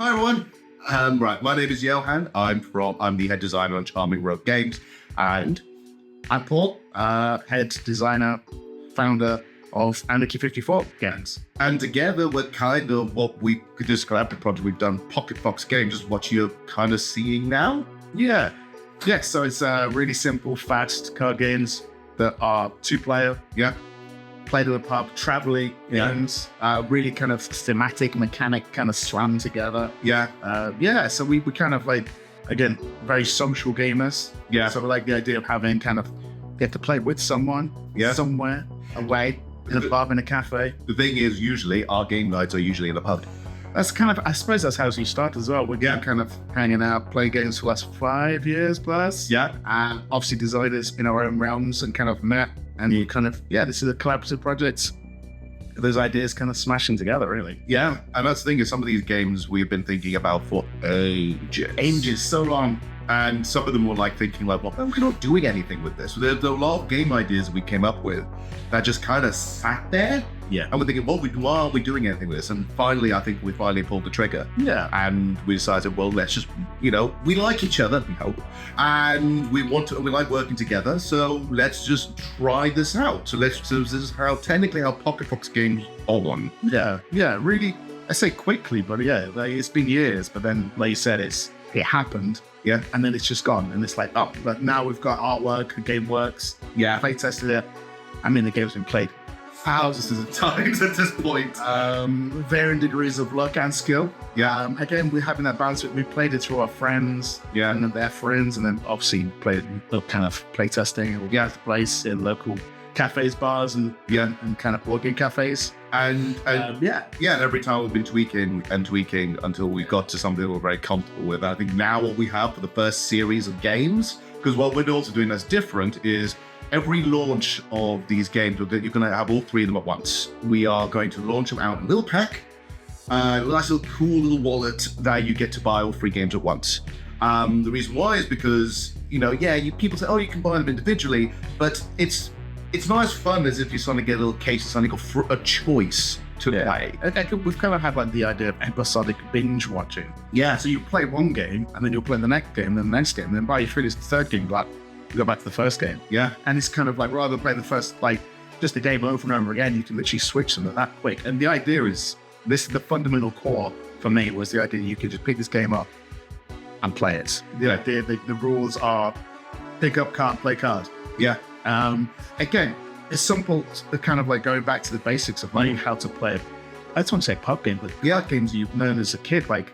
Hi everyone. Right, my name is Johann. I'm the head designer on Charming Road Games, and I'm Paul, head designer, founder of Anarchy 54 Games. And together we're kind of what we could describe the project we've done, Pocket Box Games, is what you're kind of seeing now. Yeah. So it's really simple, fast card games that are two-player. Yeah. Played in the pub, traveling games, really kind of thematic, mechanic kind of strung together. Yeah. So we kind of like, again, very social gamers. Yeah. So we like the idea of having kind of get to play with someone, somewhere away, in a pub, in a cafe. The thing is, usually our game nights are usually in the pub. That's kind of, I suppose that's how you start as well. We're kind of hanging out, playing games for the last 5 years plus. Yeah. And obviously designers in our own realms and kind of met. And you kind of, this is a collaborative project. Those ideas kind of smashing together, really. Yeah. And that's the thing is, some of these games we've been thinking about for ages. Ages, so long. And some of them were like thinking like, well, we're not doing anything with this. There are a lot of game ideas we came up with that just kind of sat there. Yeah. And we're thinking, why aren't we doing anything with this? And finally, I think we finally pulled the trigger. Yeah. And we decided, well, let's just, we like each other, we hope. And we like working together. So let's just try this out. So this is how technically our Pocket Box games are on. Yeah. Really, I say quickly, but it's been years. But then, like you said, it happened. Yeah. And then it's just gone. And it's like, but now we've got artwork, the game works. Yeah. Play tested it. I mean, the game's been played thousands of times at this point. Varying degrees of luck and skill. Yeah. Again, we're having that balance. We played it through our friends. Yeah. And their friends. And then obviously played kind of play testing or the place in local cafes, bars, and kind of board game cafes. And every time we've been tweaking until we got to something we're very comfortable with. I think now what we have for the first series of games, because what we're also doing that's different is every launch of these games, you're going to have all three of them at once. We are going to launch them out in a little pack, a nice little cool little wallet that you get to buy all three games at once. The reason why is because, people say, you can buy them individually, but it's not as fun as if you suddenly get a little case of something for a choice to play. We've kind of had like the idea of episodic binge watching. Yeah. So you play one game, and then you'll play the next game, then the next game, and then by you finish the third game, like you go back to the first game. Yeah. And it's kind of like, rather than play the first, like just the game over and over again, you can literally switch them that quick. And the idea is, this is the fundamental core for me, was the idea you could just pick this game up and play it. The rules are pick up card, play card. Yeah. Again, it's simple, kind of like going back to the basics of learning how to play. I just want to say pub game, but games you've known as a kid, like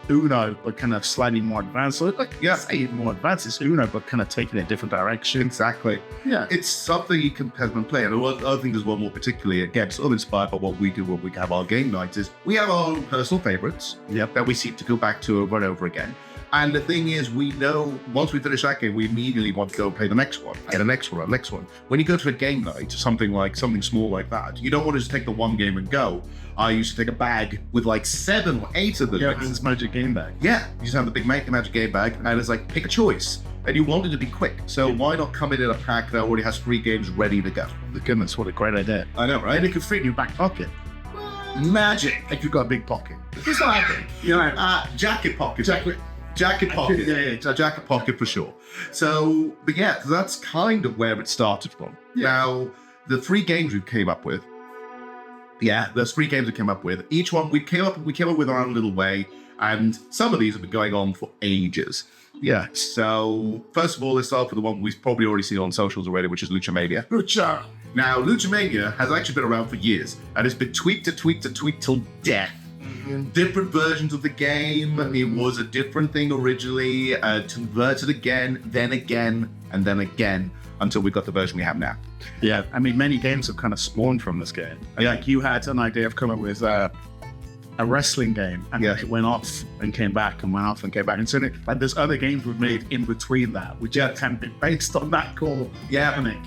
Uno, but kind of slightly more advanced. So say more advanced, it's Uno, but kind of taking it a different direction. Exactly. Yeah. It's something you can play. And I think there's one more particularly, again, sort of inspired by what we do when we have our game nights, is we have our own personal favorites that we seem to go back to over and over again. And the thing is, we know once we finish that game, we immediately want to go play the next one, and the next one. When you go to a game night, something small like that, you don't want to just take the one game and go. I used to take a bag with like 7 or 8 of them. Yeah, this magic game bag. Yeah, you just have the big magic game bag, and it's like, pick a choice. And you want it to be quick, so why not come in a pack that already has 3 games ready to go? Goodness, what a great idea. I know, right? And it could fit in your back pocket. Magic. If you've got a big pocket. It's not happening. Jacket pocket. Jacket pocket. Yeah, jacket pocket for sure. So, but that's kind of where it started from. Yeah. Now, the 3 games we came up with. Yeah, there's 3 games we came up with. Each one we came up with our own little way, and some of these have been going on for ages. Yeah. So, first of all, let's start with the one we've probably already seen on socials already, which is Luchamania. Lucha. Now, Luchamania has actually been around for years, and it's been tweaked till death. Different versions of the game. It was a different thing originally, converted again, and then again, until we got the version we have now. Yeah, I mean, many games have kind of spawned from this game. Like you had an idea of coming up with a wrestling game, and it went off and came back, and went off and came back. And so there's other games we've made in between that, which have kind of been based on that core mechanic.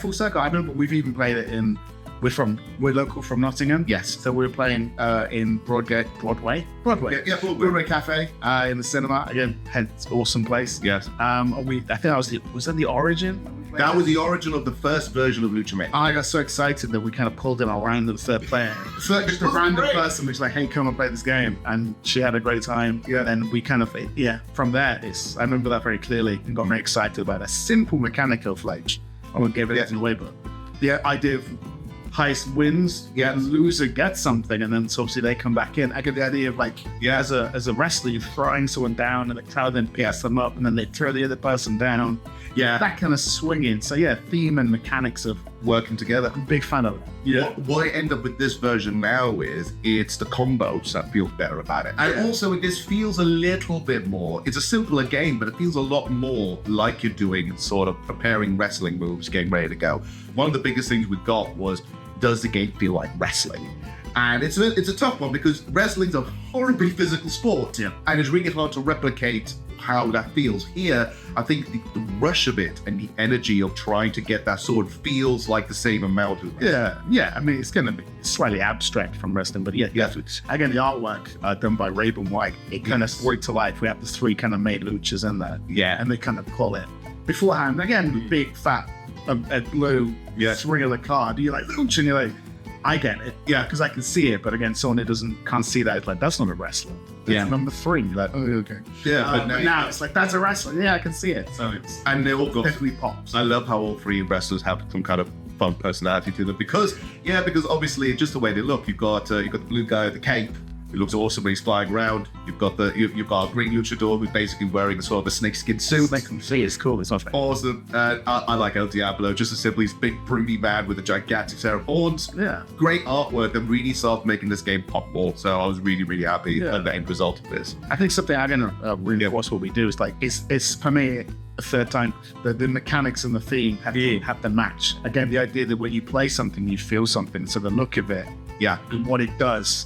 Full circle. I remember we've even played it in. We're local from Nottingham. Yes. So we were playing in Broadway. Broadway Cafe in the cinema. Again, awesome place. Yes. I think was that the Origin? That was the origin of the first version of Luchamania. I got so excited that we kind of pulled in a random third player. So just a random person was like, hey, come and play this game. And she had a great time. Yeah. And we kind of, from there, I remember that very clearly and got very excited about a simple mechanic of like, I won't give anything away, but the idea of highest wins, loser gets something, and then so obviously they come back in. I get the idea of like, as a wrestler, you're throwing someone down and the crowd then picks them up and then they throw the other person down. Yeah. That kind of swinging. So theme and mechanics of working together. I'm a big fan of it. Yeah. What I end up with this version now is it's the combos that feel better about it. And also this feels a little bit more, it's a simpler game, but it feels a lot more like you're doing sort of preparing wrestling moves, getting ready to go. One of the biggest things we got was, does the game feel like wrestling? And it's a tough one because wrestling's a horribly physical sport. Yeah. And it's really hard to replicate how that feels. Here, I think the rush of it and the energy of trying to get that sword feels like the same amount of it. Yeah. I mean, it's going to be slightly abstract from wrestling, but again, the artwork done by Raven White, it kind of brought to life. We have the three kind of made luchas in there. Yeah. And they kind of call it beforehand. Again, big, fat, blue, swing of the card. You're like, lucha, and you're like, I get it. Yeah, because I can see it. But again, someone who can't see that, it's like, that's not a wrestler. That's number 3. You're like, oh, okay. Yeah, but now it's like, that's a wrestler. Yeah, I can see it. So it's and they all got definitely pops. I love how all 3 wrestlers have some kind of fun personality to them because obviously just the way they look. You've got the blue guy with the cape. It looks awesome when he's flying around. You've got a green luchador who's basically wearing a sort of a snakeskin suit. They can see it's cool. It's not fair. Awesome. I like El Diablo, just as simply, he's a big, broody man with a gigantic set of horns. Yeah. Great artwork and really started making this game pop more. So I was really, really happy at the end result of this. I think something I'm going to reinforce what we do is like, it's for me, a third time, the mechanics and the theme have to match. Again, the idea that when you play something, you feel something. So the look of it, and what it does,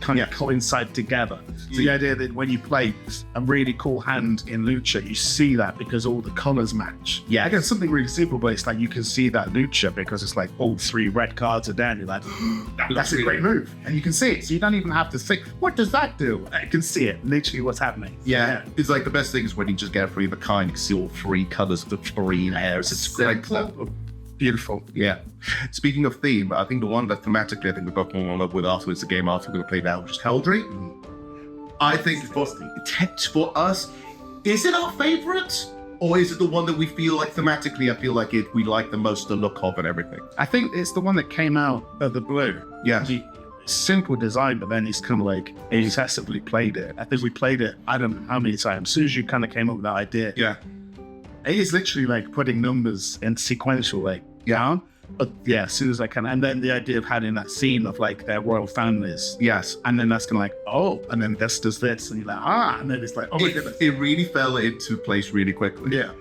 kind of coincide together. So the idea that when you play a really cool hand in lucha, you see that because all the colors match. Yeah, again, something really simple, but it's like you can see that lucha because it's like all 3 red cards are down. You're like, that's a great move, and you can see it. So you don't even have to think, what does that do? I can see it, literally what's happening. Yeah. It's like the best thing is when you just get 3 of a kind. You can see all 3 colors of the 3 layers. It's great. Beautiful. Yeah. Speaking of theme, I think the one that thematically I think we've got more on up with afterwards, the game after we're going to play now, which is Heraldry. I think for us, is it our favorite? Or is it the one that we feel like thematically, I feel like we like the most the look of and everything? I think it's the one that came out of the blue. Yeah. Simple design, but then he's kind of like excessively played it. I think we played it, I don't know how many times. As soon as you kind of came up with that idea. Yeah. It is literally like putting numbers in sequential, like, but as soon as I can. And then the idea of having that scene of like their royal families. Yes. And then that's kind of like, oh, and then this does this. And you're like, and then it's like, oh my goodness. It really fell into place really quickly. Yeah.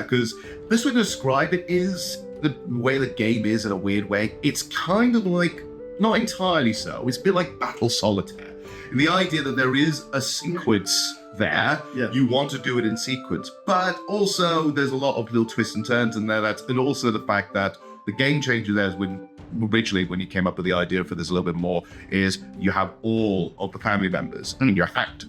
Because best way to describe it is the way the game is in a weird way. It's kind of like, not entirely so. It's a bit like Battle Solitaire. And the idea that there is a sequence there, you want to do it in sequence, but also there's a lot of little twists and turns in there. And also the fact that the game changer there is when you came up with the idea for this a little bit more, is you have all of the family members in your hand.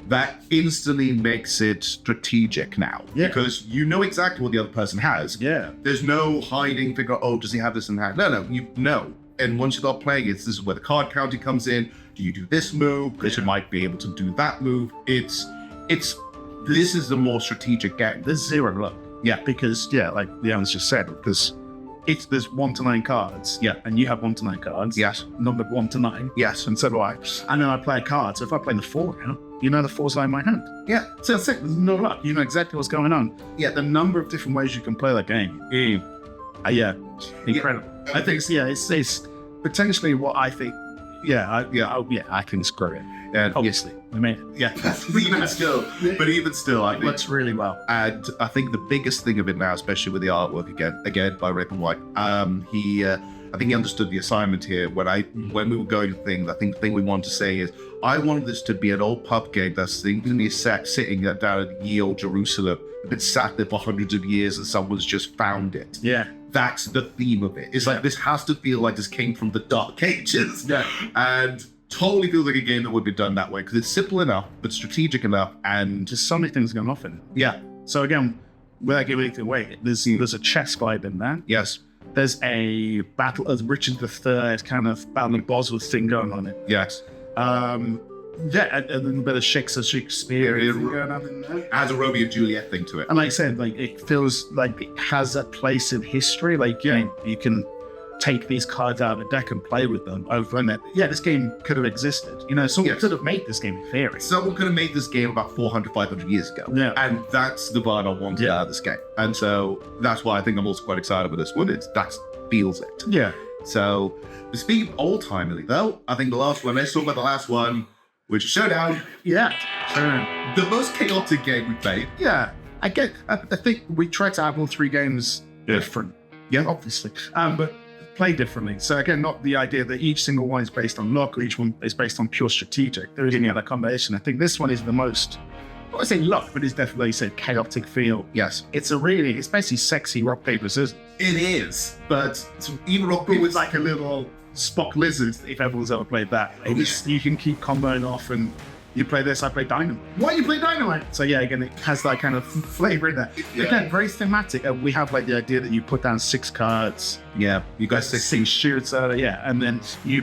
That instantly makes it strategic now, because you know exactly what the other person has. Yeah, there's no hiding, figure out, oh, does he have this in hand? No, you know. And once you start playing it, this is where the card counting comes in. Do you do this move? Because you might be able to do that move. This is the more strategic game. There's 0 luck. Yeah, because like Johan's just said, because there's 1 to 9 cards. Yeah, and you have 1 to 9 cards. Yes, numbered 1 to 9. Yes, and so do I. And then I play a card. So if I play the 4 now, you know the 4's in my hand. Yeah, so that's it. There's no luck. You know exactly what's going on. Yeah, the number of different ways you can play that game. Incredible. I think it's potentially what I think. I can screw it. And obviously, I mean, even still, I think works really well. And I think the biggest thing of it now, especially with the artwork again by Raven White, I think he understood the assignment here. When we were going to things, I think the thing we wanted to say is, I wanted this to be an old pub game that's sitting down in ye old Jerusalem, been sat there for hundreds of years, and someone's just found it. Yeah. That's the theme of it. It's like, this has to feel like this came from the Dark Ages. Yeah. And totally feels like a game that would be done that way, because it's simple enough, but strategic enough, and just so many things going off in it. Yeah. So again, without giving anything away, there's a chess vibe in there. Yes. There's a battle of Richard III kind of battle of Bosworth thing going on it. Yes. Yeah, and a little bit of Shakespeare going on in there. Has a Romeo and Juliet thing to it. And like I said, like it feels like it has a place in history. Like, you know, you can take these cards out of the deck and play with them over and yeah, this game could have existed. You know, someone could have made this game in theory. Someone could have made this game about 400, 500 years ago. Yeah. And that's the vibe I wanted out of this game. And so that's why I think I'm also quite excited with this one. That feels it. Yeah. So speaking of old-timely though, I think the last one, let's talk about the last one, which is Showdown. Yeah. Sure. The most chaotic game we played. Yeah. I think we tried to have all three games different. Yeah, obviously. But play differently. So again, not the idea that each single one is based on luck or each one is based on pure strategic. There is any other combination. I think this one is the most, I would say luck, but it's definitely chaotic feel. Yes. It's basically sexy rock, paper, scissors. It is, but even rock, paper, It's like a little Spock lizard, if everyone's ever played that. You can keep comboing off and you play this, I play Dynamite. Why you play Dynamite? So yeah, again, it has that kind of flavor in there. Yeah. Again, very thematic. We have like the idea that you put down 6 cards. Yeah, you guys six shoots out of, and then you're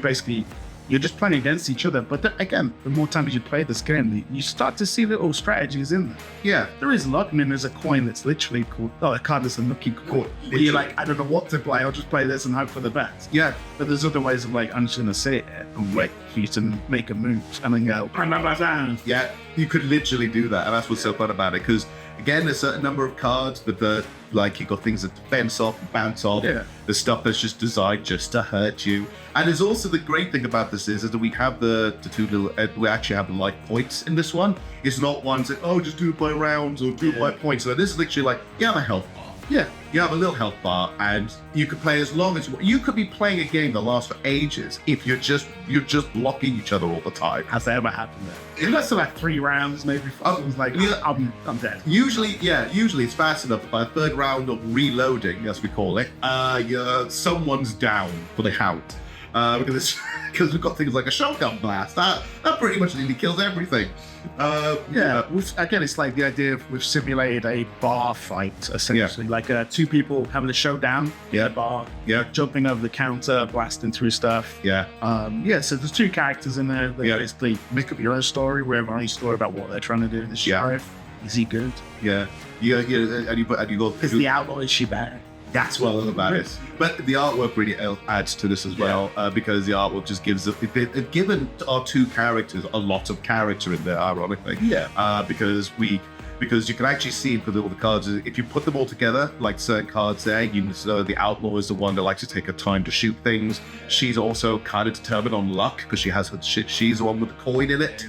just playing against each other. But again, the more times you play this game, you start to see little strategies in there. Yeah. There is luck. I mean, there's a coin that's literally called, a card that's a lucky coin. You're like, I don't know what to play, I'll just play this and hope for the best. Yeah. But there's other ways of like, I'm just gonna sit here and wait for you to make a move and then go, blah, blah, blah, blah. Yeah, you could literally do that, and that's what's so fun about it, because again, there's a certain number of cards, but you got things that defense off, bounce off, the stuff that's just designed just to hurt you. And there's also the great thing about this is that we have the two little, we actually have the life points in this one. It's not ones that, just do it by rounds or do it by points. So this is literally like, you have a health bar. Yeah, you have a little health bar, and you can play as long as you want. You could be playing a game that lasts for ages if you're just blocking each other all the time. Has that ever happened there? It lasts like 3 rounds, maybe 4. It's like, I'm dead. Usually it's fast enough. By the 3rd round of reloading, as we call it, someone's down for the count. Because we've got things like a shotgun blast. That pretty much nearly kills everything. Again, it's like the idea of we've simulated a bar fight, essentially. Like 2 people having a showdown in a bar, jumping over the counter, blasting through stuff. So there's 2 characters in there that basically make up your own story, where every story about what they're trying to do. The sheriff, is he good? And you go, is the outlaw, is she bad? That's what I love about it. But the artwork really adds to this as well, because the artwork just gives it given our 2 characters a lot of character in there, ironically. Because you can actually see for all the cards, if you put them all together, like certain cards there, the outlaw is the one that likes to take her time to shoot things. She's also kind of determined on luck because she has her shit. She's the one with the coin in it,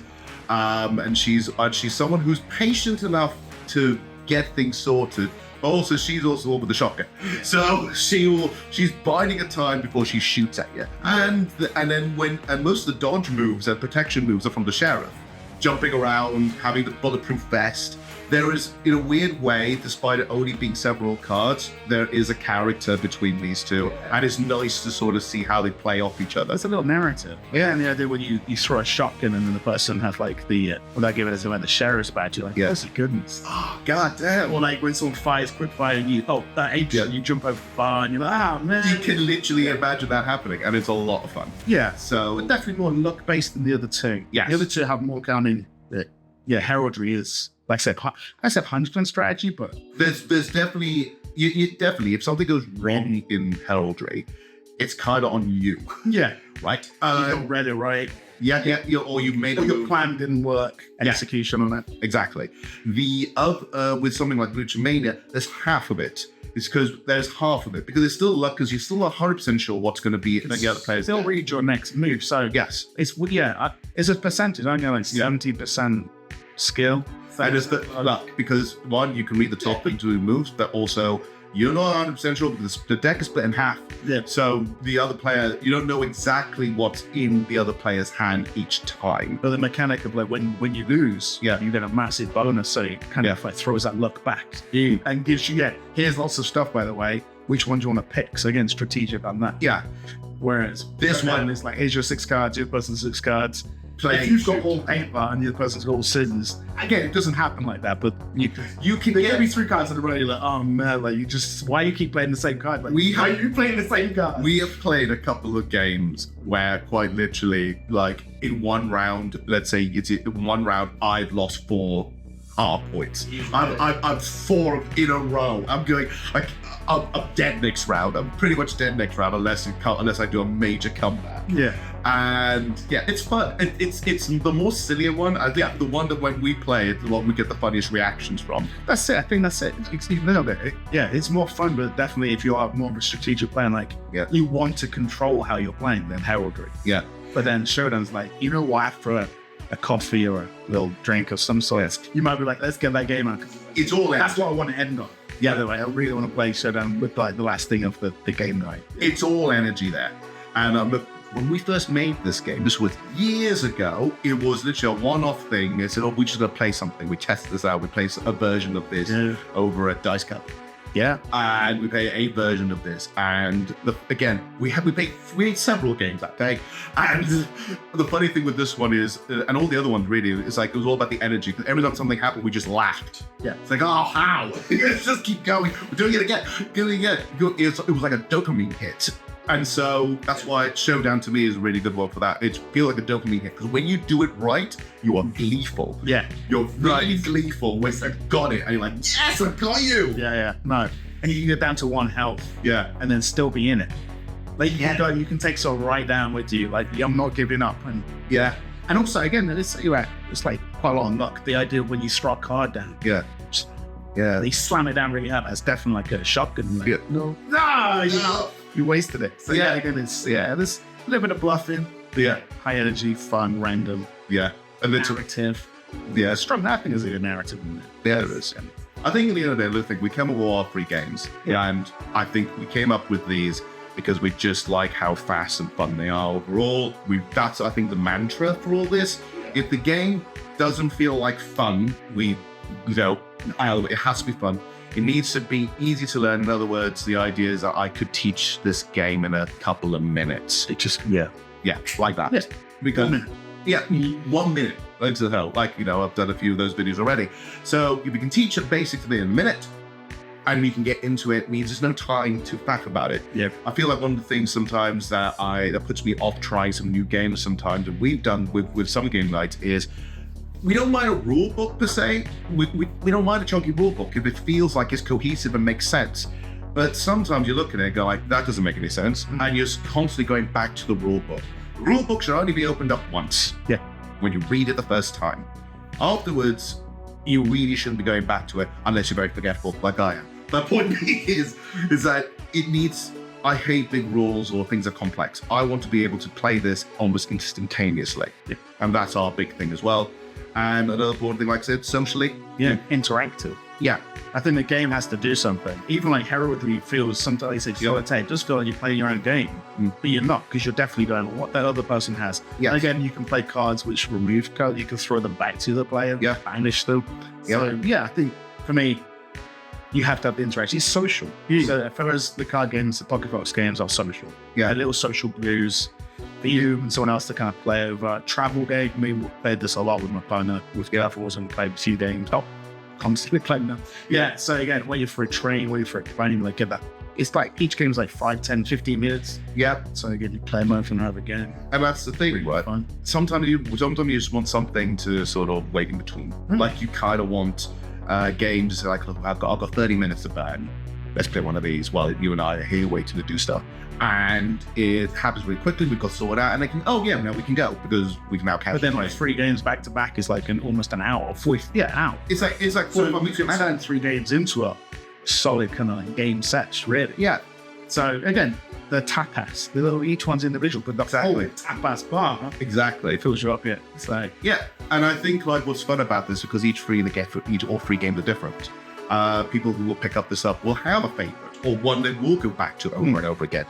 and she's someone who's patient enough to get things sorted. Also, she's also the one with the shotgun, so she's biding her time before she shoots at you. And then most of the dodge moves and protection moves are from the sheriff, jumping around, having the bulletproof vest. There is, in a weird way, despite it only being several cards, there is a character between these 2, and it's nice to sort of see how they play off each other. It's a little narrative. Yeah, and the idea when you throw a shotgun and then the person has like without giving it away, the sheriff's badge, you're like, that's goodness. Oh, god damn. Or like when someone fires quick fire and you jump over the bar and you're like, man. You can literally imagine that happening, and it's a lot of fun. Yeah, so definitely more luck based than the other 2. Yes. The other 2 have more counting. Heraldry is, like I said 100% strategy, but there's definitely you definitely, if something goes wrong in Heraldry, it's kind of on you. Yeah, right. You read it right. Or you made your plan didn't work. Execution on it. Exactly. The other with something like Luchamania, there's half of it. It's because there's half of it because it's still luck because you're still not 100% sure what's going to be the other players. Still read your next move. So yes, it's a percentage. I know it's 70% skill. And it's the luck because one, you can read the top into moves, but also you're not 100% sure because the deck is split in half. Yeah. So the other player, you don't know exactly what's in the other player's hand each time. But the mechanic of like when you lose, you get a massive bonus, so it kind of like throws that luck back and gives you here's lots of stuff, by the way. Which one do you want to pick? So again, strategic on that. Yeah. Whereas this one is like, here's your 6 cards, your person's 6 cards. playing. If you've got all paper and the other person's got all scissors, again, it doesn't happen like that. But you can get me 3 cards in a row. You're like, oh man, like why you keep playing the same card? Like, why are you playing the same card? We have played a couple of games where quite literally, like in one round, let's say in one round, I've lost 4 hard points. I'm 4 in a row. I'm going like I'm dead next round. I'm pretty much dead next round unless I do a major comeback. Yeah. And yeah, it's fun. It's the more sillier one. The one that when we play it, the one we get the funniest reactions from. That's it. I think that's it. It's a little bit. Yeah, it's more fun, but definitely if you are more of a strategic player, like you want to control how you're playing, then Heraldry. Yeah. But then Showdown's like, you know what? After a coffee or a little drink of some sort, you might be like, let's get that game out. It's all that's what I want to end on. Yeah, I really want to play Showdown with like the last thing of the game night. It's all energy there. And when we first made this game, this was years ago, it was literally a one-off thing. They said, we just got to play something. We test this out. We play a version of this over at Dice Cup. Yeah. And we played a version of this. And again, we played several games that day. And the funny thing with this one is, and all the other ones really, it's like it was all about the energy. Because every time something happened, we just laughed. Yeah. It's like, oh, how? Let's just keep going. We're doing it again. It was like a dopamine hit. And so that's why Showdown to me is a really good one for that. It feels like a dopamine hit because when you do it right, you are gleeful. Yeah. You're really gleeful when you got it and you're like, yes, I got you. Yeah. No. And you can get down to 1 health. Yeah. And then still be in it. Like you can take someone right down with you. Like, I'm not giving up. And yeah. And also, again, it's like quite a lot of luck. The idea when you strike a card down. Yeah. Yeah. They slam it down really hard. That's definitely like a shotgun. Like, yeah. No. You wasted it. So again, there's a little bit of bluffing. Yeah. High energy, fun, random. Yeah. A little narrative. Yeah. Strong mapping is a good narrative in it. Yeah, it is. I think at the end of the day, we came up with all 3 games. Yeah. And I think we came up with these because we just like how fast and fun they are overall. That's, I think, the mantra for all this. If the game doesn't feel like fun, it has to be fun. It needs to be easy to learn. In other words, the idea is that I could teach this game in a couple of minutes. It just, like that. Yeah. Because, 1 minute. Like to hell. Like, I've done a few of those videos already. So you can teach it basically in a minute and you can get into it. It means there's no time to faff about it. Yeah. I feel like one of the things sometimes that puts me off trying some new games sometimes, and we've done with some game nights, is we don't mind a rule book per se. We don't mind a chunky rule book if it feels like it's cohesive and makes sense. But sometimes you look at it and go like, that doesn't make any sense. Mm-hmm. And you're constantly going back to the rule book. The rule book should only be opened up once. Yeah. When you read it the first time. Afterwards, you really shouldn't be going back to it unless you're very forgetful like I am. My point is that it needs, I hate big rules or things that are complex. I want to be able to play this almost instantaneously. Yeah. And that's our big thing as well. And another important thing, like I said, socially. Yeah, interactive. Yeah. I think the game has to do something. Even like Heraldry feels sometimes it does feel like you're playing your own game, but you're not, because you're definitely going what that other person has. Yeah. And again, you can play cards which remove cards. You can throw them back to the player, banish them. Yeah. So I think for me, you have to have the interaction. It's social. So for us, the card games, the pocket box games are social. Yeah. A little social blues for you and someone else to kind of play over. Travel game, we played this a lot with my partner, with Gaffles, and played a few games. Constantly playing them. Yeah, so again, waiting for a train, waiting for a plane, like get that. It's like each game's like 5, 10, 15 minutes. Yeah. So again, you play them over and over again. And that's the thing, right? Fun. Sometimes you just want something to sort of wait in between. Like you kind of want games like, look, I've got 30 minutes to burn. Let's play one of these while you and I are here waiting to do stuff. And it happens really quickly. We've got sorted out, and they can, now we can go because we can now catch. But then like 3 games back to back is like almost an hour. An hour. It's like 45 minutes. So 3 games into a solid kind of like game set, really. Yeah. So again, the tapas, each one's individual, but the whole tapas bar exactly fills you up. Yeah. It's like and I think like what's fun about this, because all 3 games are different. People who will pick up this up will have a favorite, or one they will go back to over and over again.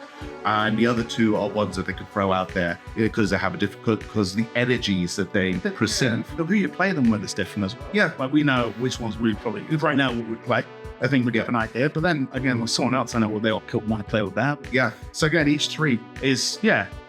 and the other two are ones that they could throw out there because they have a difficult, because the energies that they present. Who you play them with is different as well. Yeah. Like we know which ones we probably, right now what we play. I think we get an idea, but then again, with someone else, I know what they'll kill my play with that. Yeah. So again, each 3 is,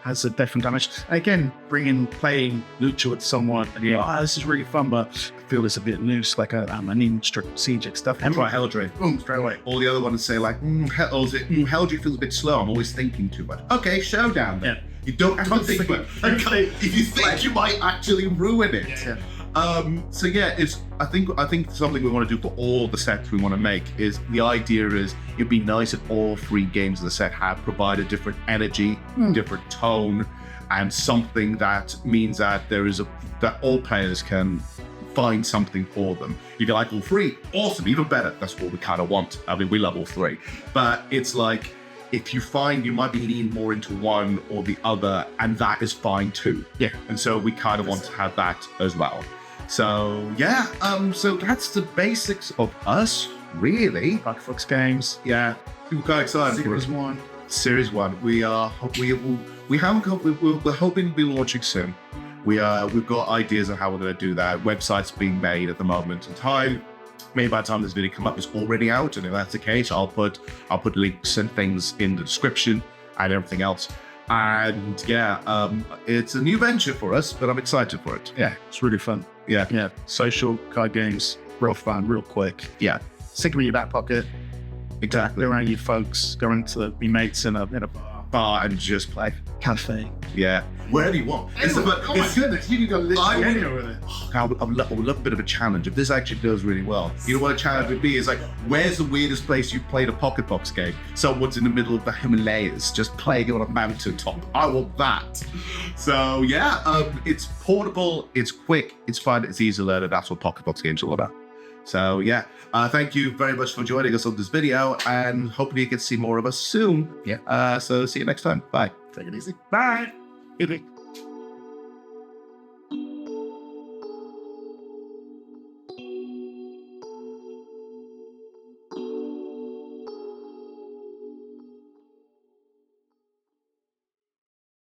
has a different damage. And again, playing lucha with someone, and this is really fun, but I feel it's a bit loose, like I need strategic stuff. Try Heraldry. Boom, straight away. All the other ones say like, Heraldry feels a bit slow. I'm always thinking too much. Okay, Showdown then. Yeah. You don't have to think about it. If you think, you might actually ruin it. Yeah. So yeah, I think something we want to do for all the sets we want to make is, the idea is it'd be nice if all 3 games of the set provide a different energy, different tone, and something that means that that all players can find something for them. If you like all 3, awesome, even better. That's what we kind of want. I mean, we love all 3, but it's like, if you find you might be leaning more into one or the other, and that is fine too. Yeah. And so we kind of want to have that as well. So yeah, so that's the basics of us, really. Fox games. Yeah. We're quite excited. Series 1. We're hoping to be launching soon. We've got ideas on how we're going to do that. Websites being made at the moment in time. Maybe by the time this video comes up, it's already out, and if that's the case, I'll put links and things in the description and everything else. And yeah, it's a new venture for us, but I'm excited for it. Yeah, it's really fun. Yeah. Social card games, real fun, real quick. Yeah. Stick them in your back pocket. Exactly. Go around your folks, go into your mates in a bar and just play. Cafe. Yeah. Wherever you want. Oh my goodness, you can go literally anywhere with it. I would love a bit of a challenge. If this actually goes really well, you know what a challenge would be? Is like, where's the weirdest place you've played a pocket box game? Someone's in the middle of the Himalayas, just playing on a mountain top. I want that. So yeah, it's portable, it's quick, it's fun, it's easy to learn, and that's what pocket box games are all about. So yeah, thank you very much for joining us on this video, and hopefully you get to see more of us soon. Yeah. So see you next time. Bye. Take it easy. Bye.